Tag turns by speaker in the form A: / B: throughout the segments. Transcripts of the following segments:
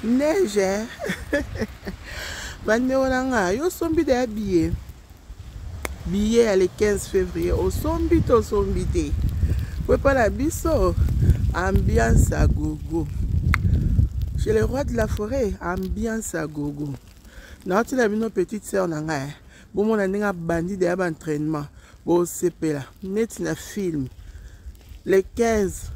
A: Neige, hein? Bandeolanga, yo sombi de billet. Billet le 15 février. Au sombi to sombi de. Faut pas la biso. Ambiance à gogo. Chez le roi de la forêt, ambiance à gogo. Non, tu l'as vu nos petites sœurs nanga. Bon, mon année a bandit de l'entraînement. Bon, c'est là. Net na film. Le 15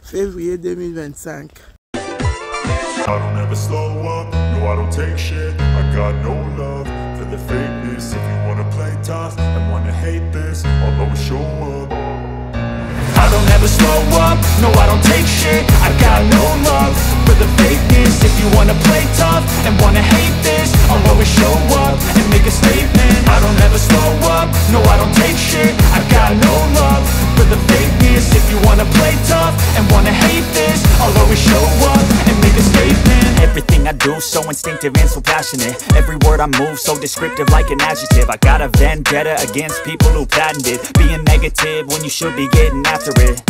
A: février 2025.
B: I don't ever slow up, no I don't take shit. I got no love for the fakeness. If you wanna play tough and wanna hate this, I'll always show up. I don't ever slow up, no I don't take shit. I got no love for the fakeness. If you wanna play tough and wanna hate this, I'll always show up and make a statement. I don't ever slow up, no I don't take shit. I got no love for the fakeness. If you wanna play tough and wanna hate this, I'll always show up and make a statement. Everything I do so instinctive and so passionate. Every word I move so descriptive like an adjective. I got a vendetta against people who patented being negative when you should be getting after it.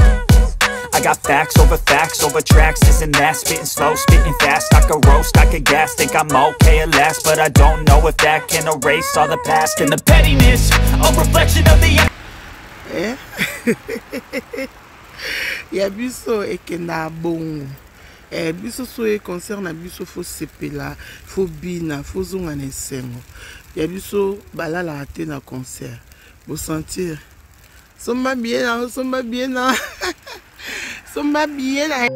B: I got facts over tracks, this and that. Spitting slow, spitting fast. I could roast, I could gas. Think I'm okay at last, but I don't know if that can erase all the past. And the pettiness, a reflection of the...
A: Ya biso ekenda bongo. Biso so e concert na biso fo sepela, fo bina, fo zonga na esengo. Ya biso balala ate na concert. Bo sentir. Somba bien na, somba bien na. Somba bien na.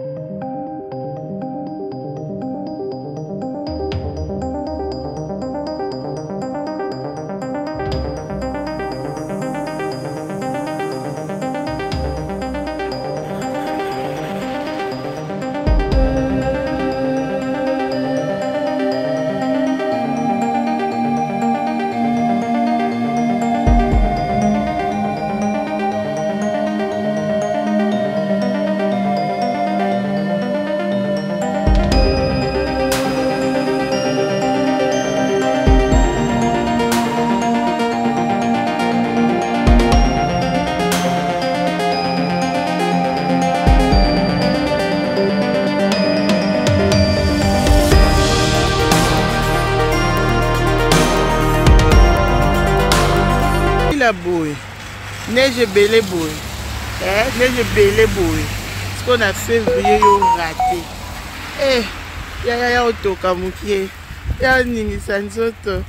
A: Boy. Neige belé boy. Neige belé boy. Ce qu'on a février yo raté. Ya otoka mukie. Ya nini sanzoto.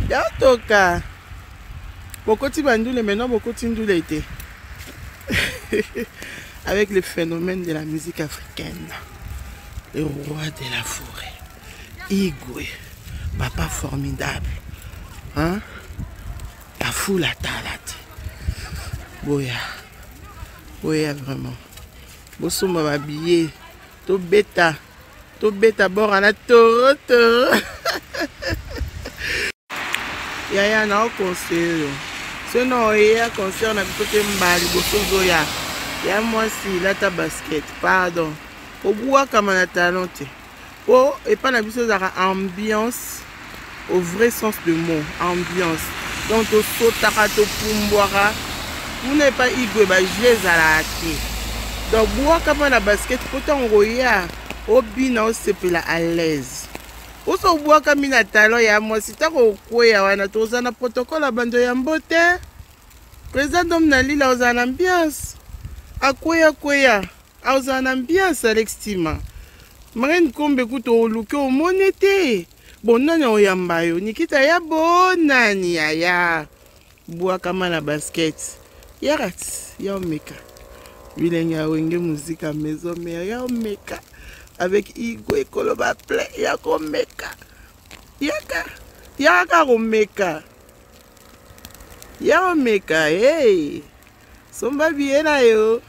A: Ya otoka. Bokoti bandoule maintenant bokoti ndoule été. Avec le phénomène de la musique africaine. Le roi de la forêt. Igwe. Papa formidable. Hein? La foule à talate. Boya. Boya vraiment. Bosoma babillé. To beta. To beta borana toro toro. Yaya na au concert. Sinon yaya concert na côté mbali bosozo ya. Ya moi si la ta basket. Pardon. Obuwa kama na talente. Oh et pas na biso za ambiance au vrai sens du mot. Ambiance. Donc au sotaka to pumbwara. Vous n'avez pas igwe ba jez à la ate. Donc bois comme la basket pourtant roya au bina au sepela à l'aise. Au so bois comme na talon ya moi si ta ko ya wana to za na protocole bando ya mbote. Président dom na lila aux en ambiance. Akoya koya. Aux en ambiance Alex Tima. Marine kombe kuto luke au monete. Bonani oyamba yo Nikita ya bonani ya bois kama la basket yarat ya omeka bilenga wenge musique à maison mais ya omeka avec Igwe koloba play ya komeka yaka omeka ya omeka hey somba bien na yo